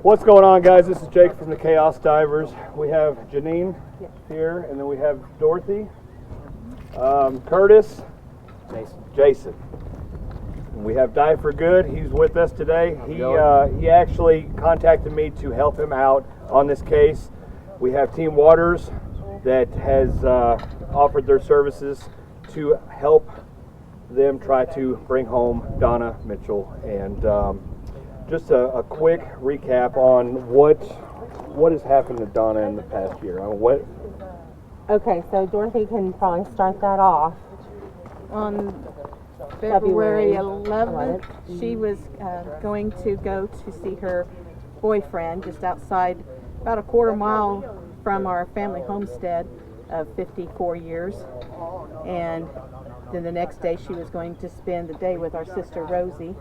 What's going on, guys? This is Jake from the Chaos Divers. We have Janine here, and then we have Dorothy, Curtis, Jason. And we have Dive for Good. He's with us today. He actually contacted me to help him out on this case. We have Team Waters that has offered their services to help them try to bring home Donna Mitchell. And just a quick recap on what has happened to Donna in the past year. Okay, so Dorothy can probably start that off. On February 11th, she was going to go to see her boyfriend just outside, about a quarter mile from our family homestead of 54 years. And then the next day she was going to spend the day with our sister Rosie.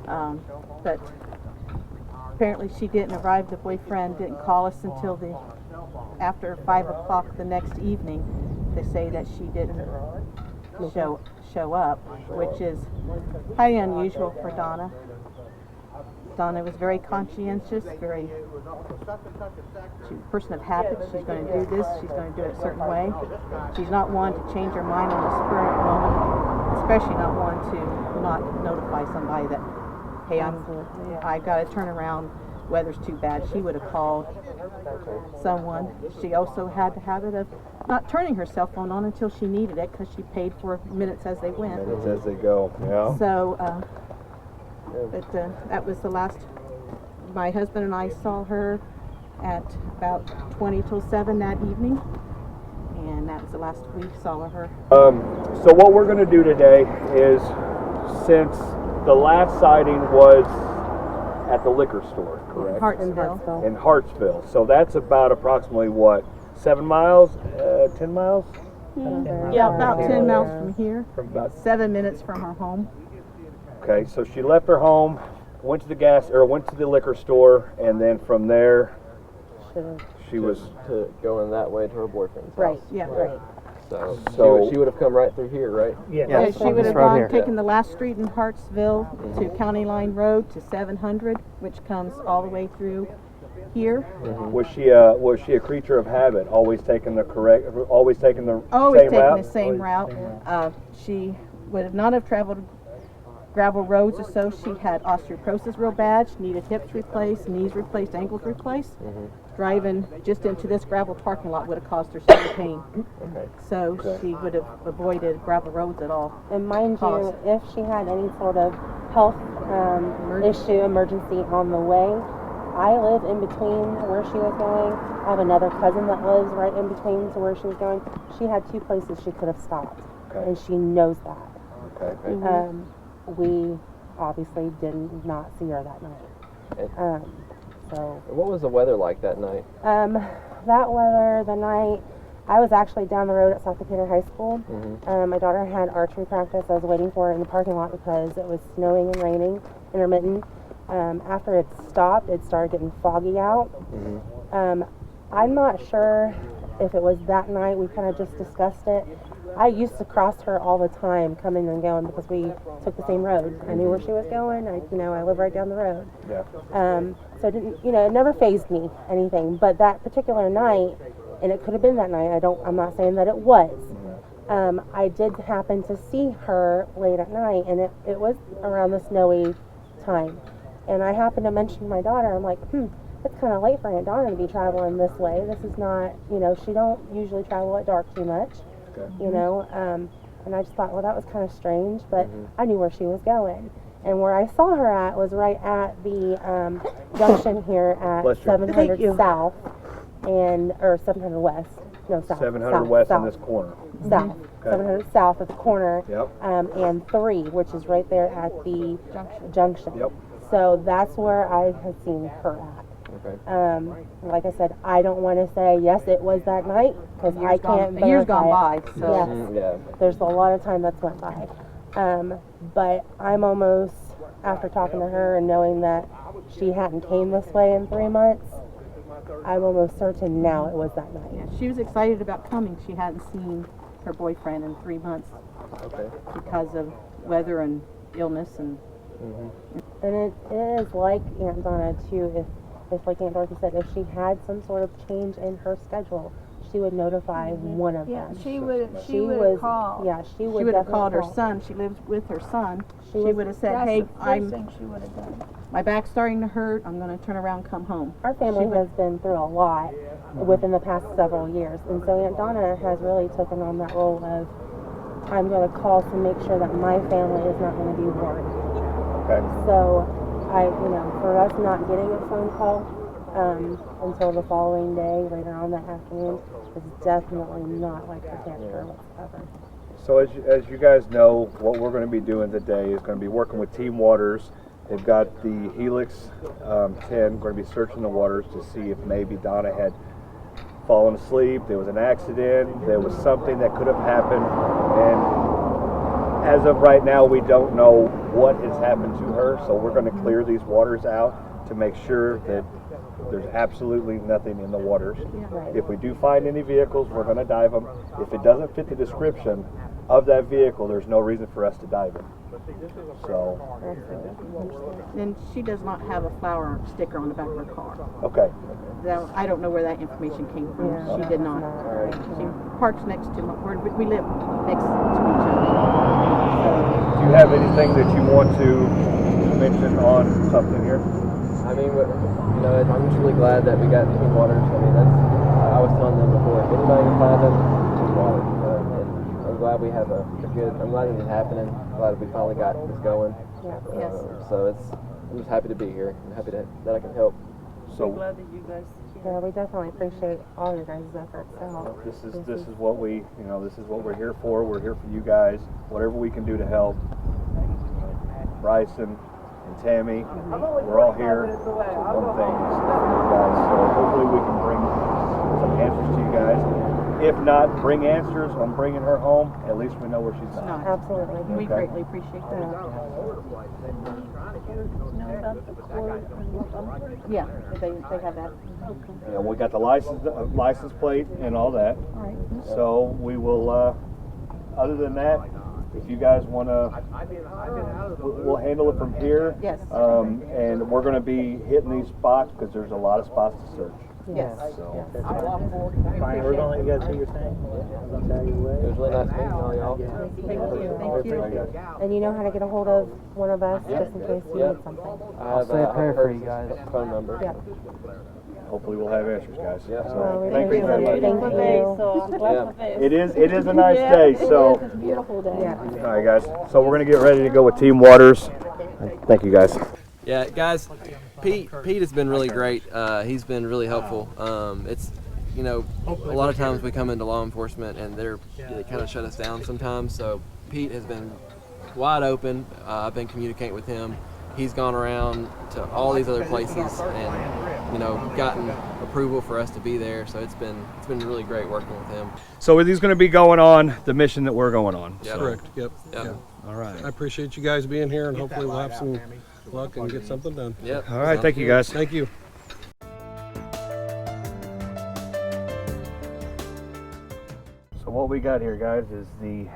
But apparently she didn't arrive. The boyfriend didn't call us until after 5 o'clock the next evening to say that she didn't show up, which is highly unusual for Donna. Donna was very conscientious, she's a person of habit. She's going to do this, she's going to do it a certain way. She's not one to change her mind on the spur of the moment, especially not one to not notify somebody that, hey, I got to turn around, weather's too bad. She would have called someone. She also had the habit of not turning her cell phone on until she needed it, because she paid for minutes as they went. Minutes as they go, yeah. So, but that was the last. My husband and I saw her at about 20 till 7 that evening, and that was the last we saw of her. So what we're going to do today is, since the last sighting was at the liquor store, correct? Hartsville. In Hartsville. So that's about approximately what, 7 miles, 10 miles? Yeah, about 10 miles from here. From about 7 minutes from her home. Okay, so she left her home, went to the liquor store, and then from there she was going that way to her boyfriend's Right, house. Yeah. right. So she would have come right through here, right? Yeah, she would have taken the last street in Hartsville to County Line Road to 700, which comes all the way through here. Mm-hmm. Was she a creature of habit, always taking the same route? She would not have traveled gravel roads or so. She had osteoporosis real bad. She needed hips replaced, knees replaced, ankles replaced. Mm-hmm. Driving just into this gravel parking lot would have caused her severe pain. Okay. So she would have avoided gravel roads at all. And mind you, if she had any sort of health emergency on the way, I live in between where she was going. I have another cousin that lives right in between to where she was going. She had 2 places she could have stopped, and she knows that. Okay. Mm-hmm. We obviously did not see her that night. So what was the weather like that night? That weather, the night, I was actually down the road at South Decatur High School. Mm-hmm. My daughter had archery practice. I was waiting for her in the parking lot because it was snowing and raining, intermittent. After it stopped, it started getting foggy out. Mm-hmm. I'm not sure if it was that night. We kind of just discussed it. I used to cross her all the time, coming and going, because we took the same road. I knew where she was going. I live right down the road. Yeah. So it didn't, it never fazed me anything. But that particular night, and it could have been that night. I'm not saying that it was. I did happen to see her late at night, and it was around the snowy time. And I happened to mention to my daughter, I'm like, it's kind of late for Aunt Donna to be traveling this way. This is not, she don't usually travel at dark too much. Okay. And I just thought, well, that was kind of strange, but I knew where she was going. And where I saw her at was right at the junction here at 700 South or 700 West. No, South. 700 West in this corner. South. Okay. 700 South at the corner. Yep. And 3, which is right there at the junction. Yep. So that's where I had seen her at. Okay. Like I said, I don't want to say yes, it was that night, because I can't. A year's gone by, so yes, there's a lot of time that's went by. But I'm almost after talking to her and knowing that she hadn't came this way in 3 months, I'm almost certain now it was that night. Yeah, she was excited about coming. She hadn't seen her boyfriend in 3 months Okay. because of weather and illness and. And it is like Aunt Donna too, if like Aunt Dorothy said, if she had some sort of change in her schedule, she would notify one of Yeah, them. she would call. Yeah, she She would would have definitely called her call. son. She lives with her son. She was- would have said, That's "Hey, the first I'm thing she would have done. my back's starting to hurt. I'm going to turn around, and come home." Our family has been through a lot within the past several years, and so Aunt Donna has really taken on that role of, I'm going to call to make sure that my family is not going to be worried. Okay. So, for us not getting a phone call until the following day, later on that afternoon, is definitely not like the character whatsoever. So as you guys know, what we're going to be doing today is going to be working with Team Waters. They've got the Helix 10. We're going to be searching the waters to see if maybe Donna had fallen asleep, there was an accident, there was something that could have happened, and as of right now we don't know what has happened to her, so we're going to clear these waters out to make sure that there's absolutely nothing in the waters. Right. If we do find any vehicles, we're going to dive them. If it doesn't fit the description of that vehicle, there's no reason for us to dive it. So, And she does not have a flower sticker on the back of her car. okay. Now, I don't know where that information came from. Yeah, She did that's not. right. She parks next to we live next to each other. Do you have anything that you want to mention on something here? I mean, I'm just really glad that we got Team Waters. I mean, I was telling them before, if anybody can find them, Team Waters. And I'm glad we have I'm glad it is happening. I'm glad we finally got this going. Yeah. Yes. So I'm just happy to be here. I'm happy that I can help. So Yeah, we definitely appreciate all your guys' efforts to help. this is what this is what we're here for. We're here for you guys. Whatever we can do to help. Bryson and Tammy, we're all here for one thing, is for you guys. So hopefully we can bring some answers to you guys. If not, bring answers on bringing her home. At least we know where she's at. No, Absolutely. we Okay. greatly appreciate that. Know about the cord and the bumper? Yeah, they have that. You know, we got the license plate and all that. All right. So we will. Other than that, if you guys want to, we'll handle it from here. Yes. And we're going to be hitting these spots because there's a lot of spots to search. Yes. So. Fine, we're gonna let you guys do your thing. It was really nice meeting all y'all. Thank you. And you know how to get a hold of one of us just in case you need something. I have say a prayer for you her guys. phone number. Yeah. Hopefully we'll have answers, guys. Yeah. Well, we So thank you very appreciate much. it. Thank you. It is a nice day. So It's a beautiful day. Yeah. all right, guys. So we're going to get ready to go with Team Waters. Thank you, guys. Yeah, guys, Pete has been really great. He's been really helpful. It's, a lot of times we come into law enforcement and they kind of shut us down sometimes. So Pete has been wide open. I've been communicating with him. He's gone around to all these other places and, gotten approval for us to be there. So it's been really great working with him. So are these going to be going on the mission that we're going on? Yeah. Correct, yep. Yep. Yeah. All right. I appreciate you guys being here, and hopefully we'll have some luck and get something done. Yep. All right. Thank you, guys. Thank you. So what we got here, guys, is the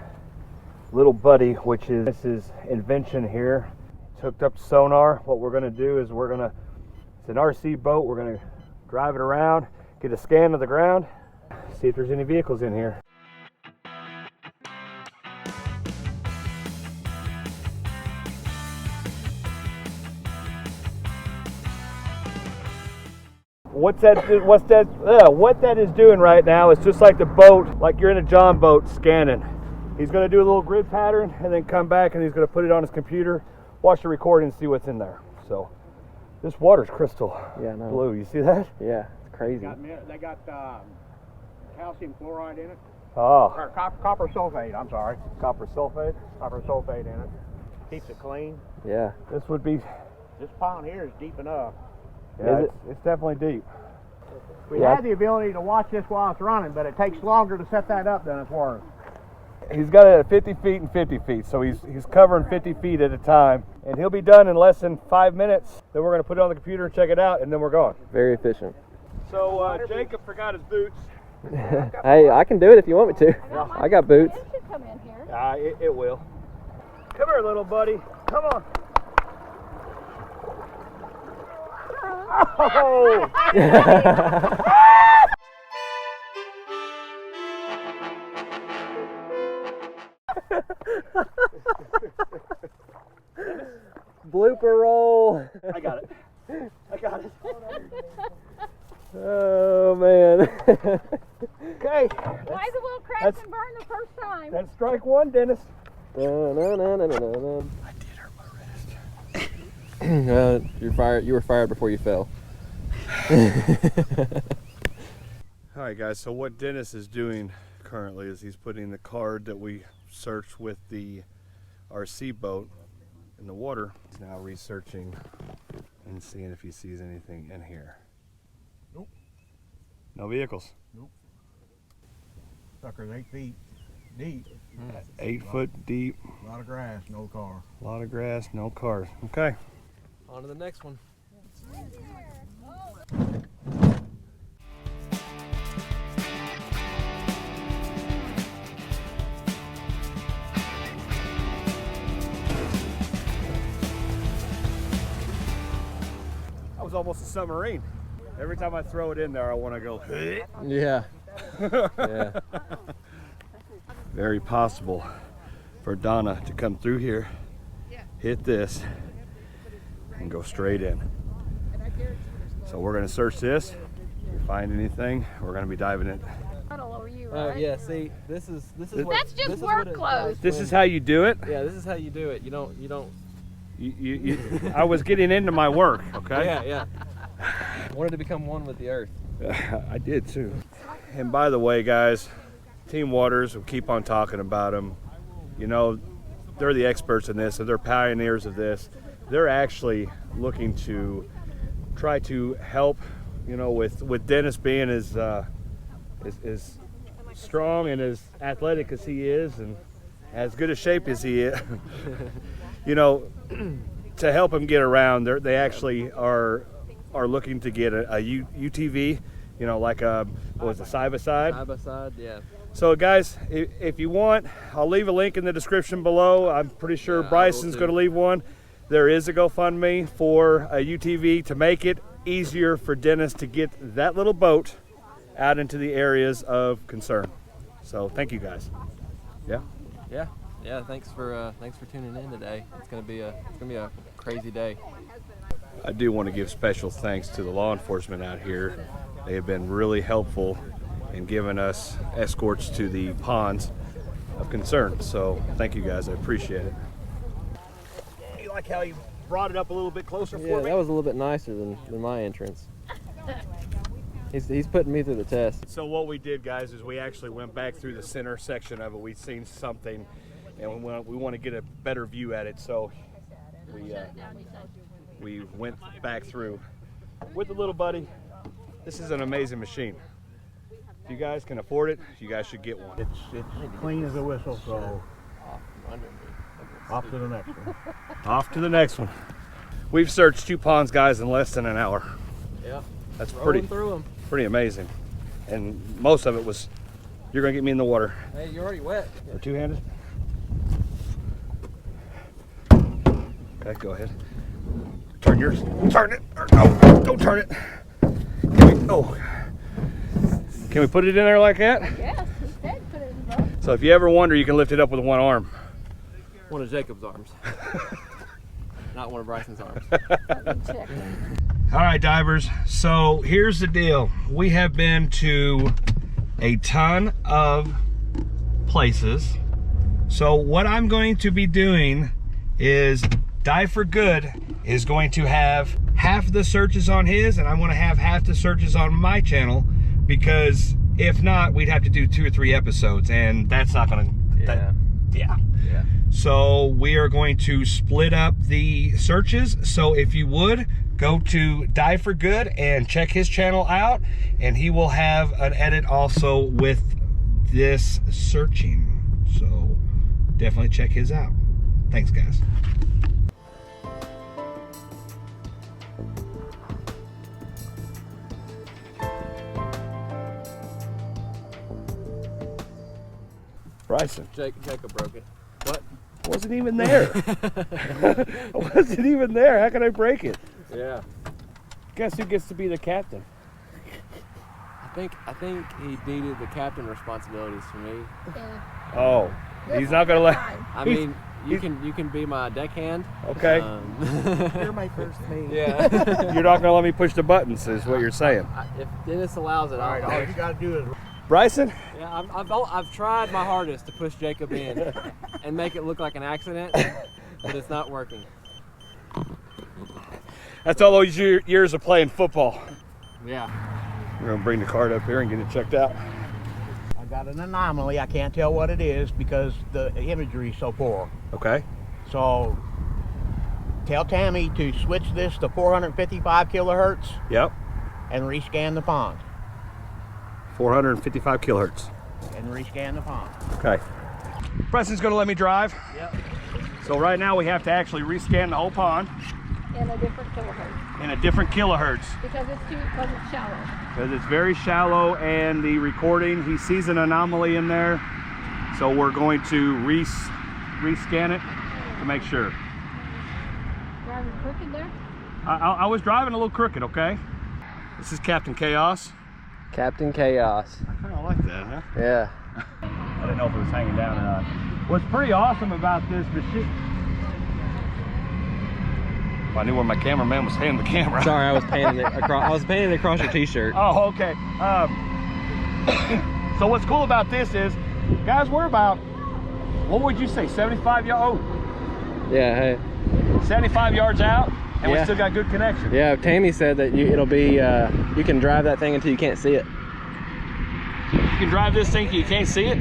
little buddy, which is this is invention here. It's hooked up to sonar. What we're going to do is it's an RC boat. We're going to drive it around, get a scan of the ground, see if there's any vehicles in here. What that is doing right now is just like the boat, like you're in a John boat scanning. He's going to do a little grid pattern and then come back and he's going to put it on his computer, watch the recording and see what's in there. So this water's crystal blue. You see that? Yeah, it's crazy. They got calcium chloride in it. Oh, Or copper sulfate, I'm sorry. copper sulfate. Copper sulfate in it. Keeps it clean. Yeah. This would be, This pond here is deep enough. yeah, it's definitely deep. We had the ability to watch this while it's running, but it takes longer to set that up than it's worth. He's got it at 50 feet and 50 feet, so he's covering 50 feet at a time, and he'll be done in less than 5 minutes. Then we're going to put it on the computer and check it out, and then we're gone. Very efficient. So Jacob forgot his boots. Hey, I can do it if you want me to. I got boots. It should come in here. It will. Come here, little buddy. Come on. Oh! Blooper roll. I got it. I got it. Oh man. Okay. Why the little crash and burn the first time? That's strike one, Dennis. I did hurt my wrist. You're fired. You were fired before you fell. All right, guys. So what Dennis is doing currently is he's putting the card that we searched with the RC boat in the water. He's now researching and seeing if he sees anything in here. Nope. No vehicles. Nope. Sucker's 8 feet deep. 8 foot deep. A lot of grass, no car. A lot of grass, no cars. Okay. On to the next one. That was almost a submarine. Every time I throw it in there, I want to go. Yeah. Yeah. Very possible for Donna to come through here, hit this, and go straight in. So we're going to search this. If we find anything, we're going to be diving in. That'll lower you, Oh right? yeah. See, this is That's what, just this is work what it's clothes. like This when- is how you do it. Yeah, this is how you do it. You don't. I was getting into my work, okay? Yeah. Wanted to become one with the earth. I did too. And by the way, guys, Team Waters, we'll keep on talking about them. You know, they're the experts in this, and they're pioneers of this. They're actually looking to try to help, you know, with Dennis being as strong and as athletic as he is, and as good a shape as he is. You know, to help him get around, they actually are looking to get a UTV, you know, like what was it, side by side? Side by side, yeah. So guys, if you want, I'll leave a link in the description below. I'm pretty sure Yeah, Bryson's I will going to leave one. There is a GoFundMe for a UTV to make it easier for Dennis to get that little boat out into the areas of concern. So thank you guys. Yeah. Yeah. Thanks for tuning in today. It's gonna be a crazy day. I do want to give special thanks to the law enforcement out here. They have been really helpful in giving us escorts to the ponds of concern. So thank you guys, I appreciate it. You like how you brought it up a little bit closer Yeah, that was a little bit nicer than my entrance. He's putting me through the test. So what we did, guys, is we actually went back through the center section of it. We'd seen something, and we want to get a better view at it. So we went back through with the little buddy. This is an amazing machine. If you guys can afford it, you guys should get one. It's clean as a whistle, so off to the next one. Off to the next one. We've searched 2 ponds, guys, in less than an hour. Yeah. That's Rolling through them. pretty amazing. And most of it was, you're gonna get me in the water. Hey, you're already wet. Or two-handed? Okay, go ahead. Turn yours. Turn it. No, don't turn it. Can we put it in there like that? Yes, he said put it in both. So if you ever wonder, you can lift it up with one arm. One of Jacob's arms. Not one of Bryson's arms. Check. All right, divers. So here's the deal. We have been to a ton of places. So what I'm going to be doing is Dive for Good is going to have half the searches on his, and I'm going to have half the searches on my channel, because if not, we'd have to do 2 or 3 episodes, and that's not going to. Yeah. So we are going to split up the searches. So if you would, go to Dive for Good and check his channel out, and he will have an edit also with this searching. So definitely check his out. Thanks, guys. Bryson. Jacob broke it. What? Wasn't even there. I wasn't even there. How can I break it? Yeah. Guess who gets to be the captain? I think he needed the captain responsibilities for me. Yeah. Oh, he's not gonna let. I mean, you can be my deckhand. Okay. You're my first mate. Yeah. You're not gonna let me push the buttons, is what you're saying. If Dennis allows it, All right, all you got to do is Bryson. Yeah, I've tried my hardest to push Jacob in and make it look like an accident, but it's not working. That's all those years of playing football. Yeah. We're gonna bring the card up here and get it checked out. I got an anomaly. I can't tell what it is because the imagery is so poor. Okay. So tell Tammy to switch this to 455 kilohertz Yep. and rescan the pond. 455 kilohertz. And rescan the pond. Okay. Preston's gonna let me drive. Yep. So right now we have to actually rescan the whole pond In a different kilohertz. in a different kilohertz Because it's shallow. because it's very shallow, and the recording, he sees an anomaly in there. So we're going to rescan it to make sure. Driving crooked there. I was driving a little crooked, okay? This is Captain Chaos. Captain Chaos. I kind of like that, huh? Yeah. I didn't know if it was hanging down or not. What's pretty awesome about this machine... If I knew where my cameraman was handing the camera. Sorry, I was painting it across. I was painting it across your T-shirt. Oh, okay. So what's cool about this is, guys, we're about, what would you say, 75 yards? Oh, Yeah. Hey. 75 yards out, and we Yeah. still got good connection. Yeah. Tammy said that it'll be. You can drive that thing until you can't see it. You can drive this thing till you can't see it.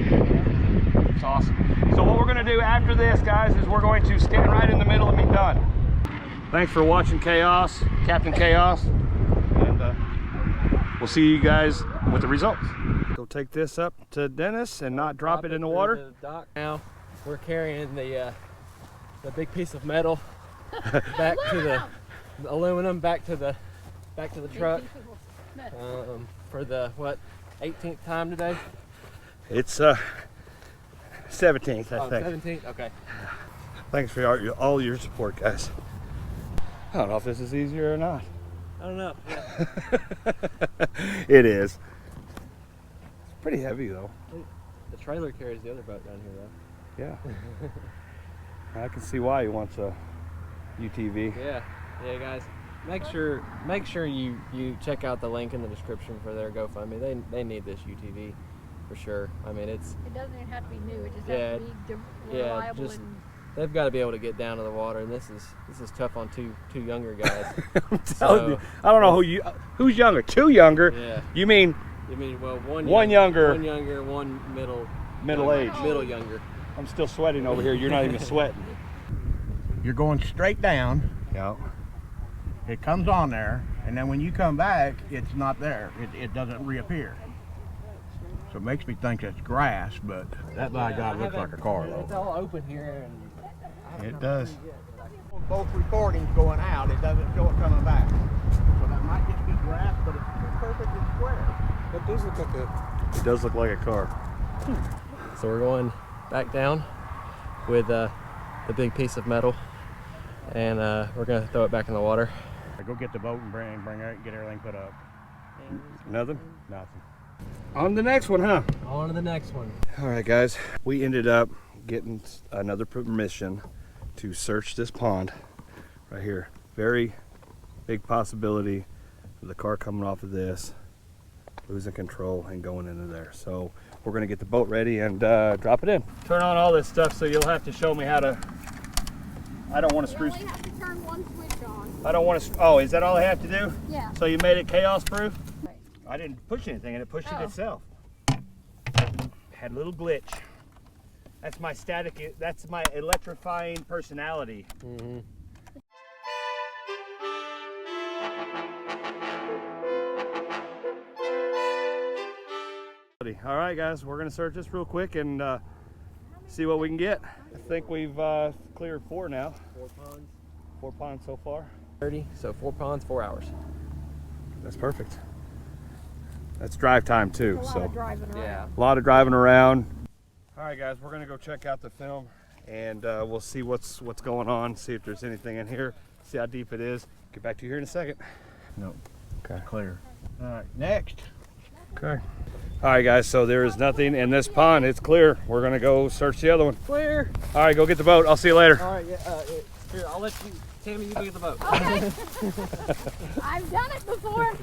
It's awesome. So what we're going to do after this, guys, is we're going to stand right in the middle and be done. Thanks for watching Chaos, Captain Chaos, and we'll see you guys with the results. Go take this up to Dennis and not drop it in the water. To the dock. Now we're carrying the big piece of metal back to the aluminum back to the truck for the what 18th time today. It's 17th, I think. 17th. Okay. Thanks for all your support, guys. I don't know if this is easier or not. I don't know. Yeah. It is. It's pretty heavy though. The trailer carries the other boat down here though. Yeah. I can see why he wants a UTV. Yeah. Yeah, guys. Make sure you check out the link in the description for their GoFundMe. They need this UTV for sure. I mean, It doesn't even have to be new. It just Yeah, has to be reliable just- and they've got to be able to get down to the water, and this is tough on two younger guys. I'm telling you, I don't know who's younger. Two younger. Yeah. You mean You mean well One younger. one younger, one middle age? middle younger. I'm still sweating over here. You're not even sweating. You're going straight down. Yeah. It comes on there, and then when you come back, it's not there. It doesn't reappear. So it makes me think it's grass, but that by God looks like a car It's though. all open here, and It does. Both recordings going out, it doesn't show it coming back. So that might just be grass, but it's perfectly square. That does look like a... It does look like a car. so we're going back down with the big piece of metal, and we're gonna throw it back in the water. Go get the boat and bring it, get everything put up. Nothing? Nothing. On the next one, huh? On to the next one. All right, guys. We ended up getting another permission to search this pond right here. Very big possibility of the car coming off of this, losing control and going into there. So we're gonna get the boat ready and drop it in. Turn on all this stuff, so you'll have to show me how to. I don't want to you screw. only have to turn one switch on. I don't want to. Oh, is that all I have to do? Yeah. So you made it chaos proof? Right. I didn't push anything, and it pushed Oh. it itself. Had a little glitch. That's my static. That's my electrifying personality. Mm-hmm. All right, guys, we're gonna search this real quick, and see what we can get. I think we've cleared 4 now. 4 ponds. 4 ponds so far. 30, so 4 ponds, 4 hours. That's perfect. That's drive time too. A lot So of driving around. Yeah. a lot of driving around. All right, guys, we're gonna go check out the film, and we'll see what's going on. See if there's anything in here. See how deep it is. Get back to you here in a second. No. Okay. Clear. All right, next. Okay. All right, guys. So there is nothing in this pond. It's clear. We're gonna go search the other one. Clear. All right, go get the boat. I'll see you later. All right, yeah, here, I'll let you, Tammy, you go get the boat. Okay. I've done it before.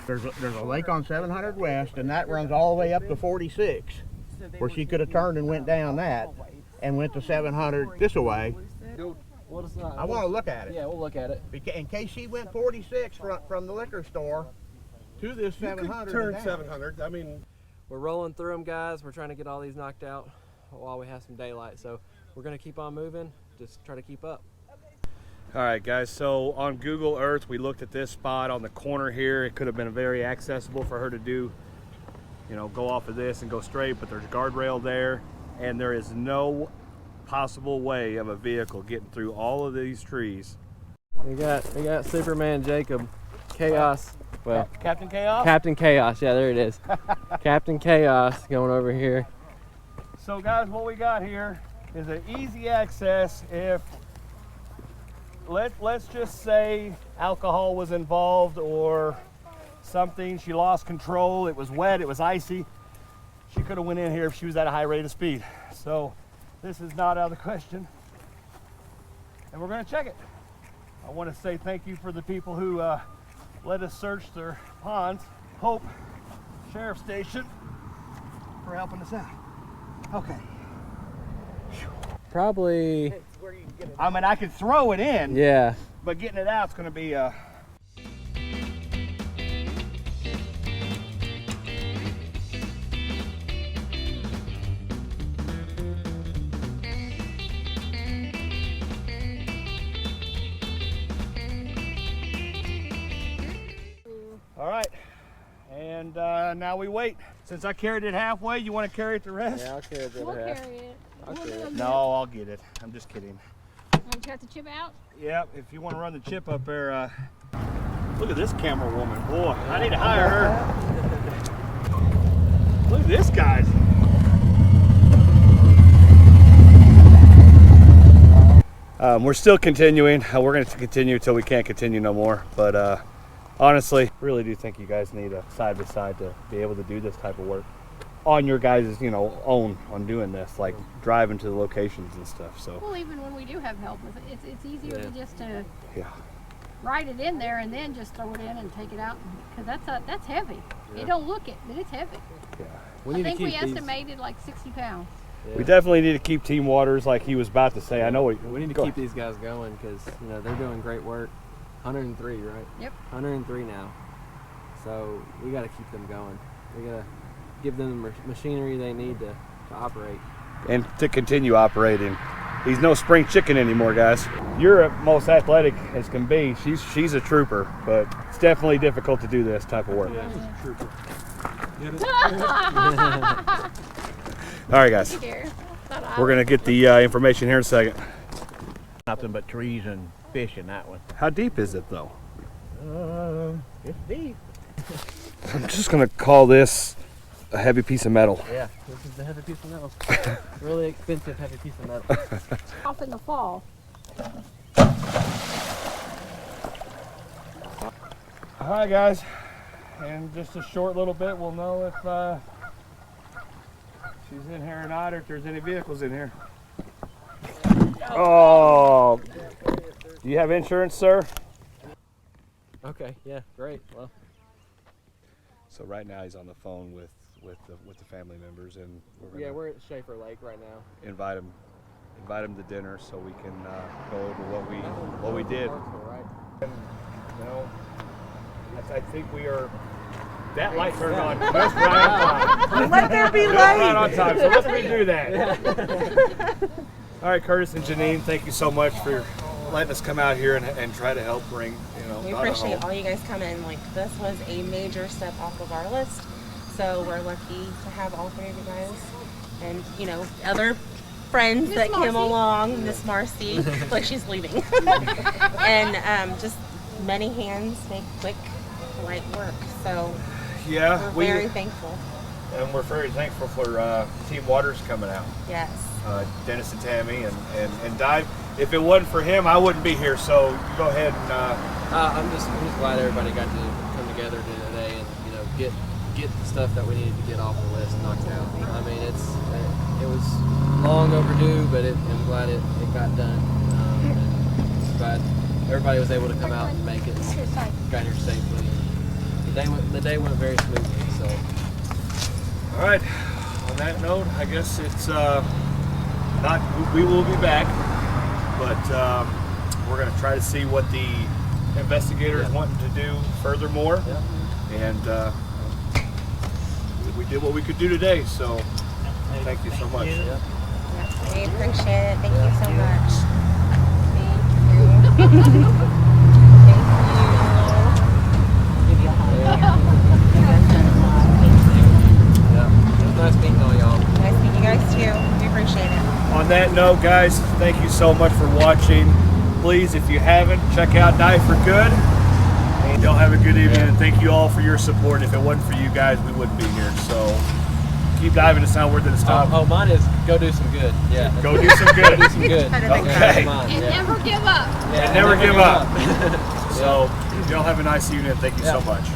There's a lake on 700 West, and that runs all the way up to 46, where she could have turned and went down that, and went to 700 this way. I want to look at it. Yeah, we'll look at it. In case she went 46 from the liquor store to this 700. Turn 700. I mean, We're rolling through them, guys. We're trying to get all these knocked out while we have some daylight. So we're going to keep on moving, just try to keep up. All right, guys, so on Google Earth, we looked at this spot on the corner here. It could have been very accessible for her to do, you know, go off of this and go straight, but there's a guardrail there, and there is no possible way of a vehicle getting through all of these trees. We got Superman Jacob, Chaos. Well, Captain Chaos? Captain Chaos, yeah, there it is. Captain Chaos going over here. So guys, what we got here is an easy access if, let's just say alcohol was involved or something, she lost control, it was wet, it was icy. She could have went in here if she was at a high rate of speed. So this is not out of the question. And we're gonna check it. I wanna say thank you for the people who let us search their ponds. Hope Sheriff Station for helping us out. Okay. Probably, I mean, I could throw it in, yeah. but getting it out's gonna be all right. And now we wait. Since I carried it halfway, you want to carry it the rest? Yeah, I'll carry it the We'll other half. carry it. I'll carry it. No, I'll get it. I'm just kidding. You got the chip out? Yep, if you want to run the chip up there, look at this camera woman. Boy, I need to hire her. Look at this, guys. We're still continuing. We're going to continue until we can't continue no more. But honestly, really do think you guys need a side-by-side to be able to do this type of work on your guys' own on doing this, like driving to the locations and stuff. So Well, even when we do have help with it, it's easier to just yeah. write it in there and then just throw it in and take it out, because that's heavy. It don't look it, but it's heavy. Yeah. I think we estimated like 60 pounds. We definitely need to keep Team Waters, like he was about to say. I know We need to keep these guys going because they're doing great work. 103, right? Yep. 103 now. So we got to keep them going. We got to give them the machinery they need to operate. and to continue operating. He's no spring chicken anymore, guys. You're most athletic as can be. She's a trooper, but it's definitely difficult to do this type of work. yeah, she's a trooper. Get it? All right, guys. Here. We're gonna get the information here in a second. Nothing but trees and fish in that one. How deep is it though? It's deep. I'm just gonna call this a heavy piece of metal. Yeah, this is the heavy piece of metal. Really expensive heavy piece of metal. Off in the fall. All right, guys. In just a short little bit, we'll know if she's in here or not, or if there's any vehicles in here. Oh, do you have insurance, sir? Okay, yeah, great. Well, So right now he's on the phone with the family members, and yeah, we're at Schaefer Lake right now. invite him to dinner so we can go over what we did. Right. No, I think we are. That light turned on just right on time. Let there be Right light. on time. So let's redo that. All right, Curtis and Janine, thank you so much for letting us come out here and try to help bring We Donna appreciate home. all you guys coming. Like, this was a major step off of our list, so we're lucky to have all three of you guys, and other friends that came along, Miss Marcy, like she's leaving. And just many hands make quick, light work. So Yeah, we're very thankful. And we're very thankful for Team Waters coming out. Yes. Dennis and Tammy and Dive. If it wasn't for him, I wouldn't be here. So you go ahead and. I'm just glad everybody got to come together today and get the stuff that we needed to get off the list knocked out. I mean, it was long overdue, but I'm glad it got done. And glad everybody was able to come out and make it and got here safely. The day went very smoothly. So. All right. On that note, I guess it's not. We will be back, but we're going to try to see what the investigators wanting to do furthermore, and we did what we could do today. So thank you so much. Yeah, we appreciate it. Thank you so much. Thank you. Thank you. Give you a hug. Nice meeting all y'all. Nice meeting you guys too. We appreciate it. On that note, guys, thank you so much for watching. Please, if you haven't, check out Die for Good. And y'all have a good evening, and thank you all for your support. If it wasn't for you guys, we wouldn't be here. So keep diving. It's not worth it to stop. Oh, mine is go do some good. Yeah. Go do some good. Do some good. Okay. And never give up. And never give up. So y'all have a nice evening. Thank you so much.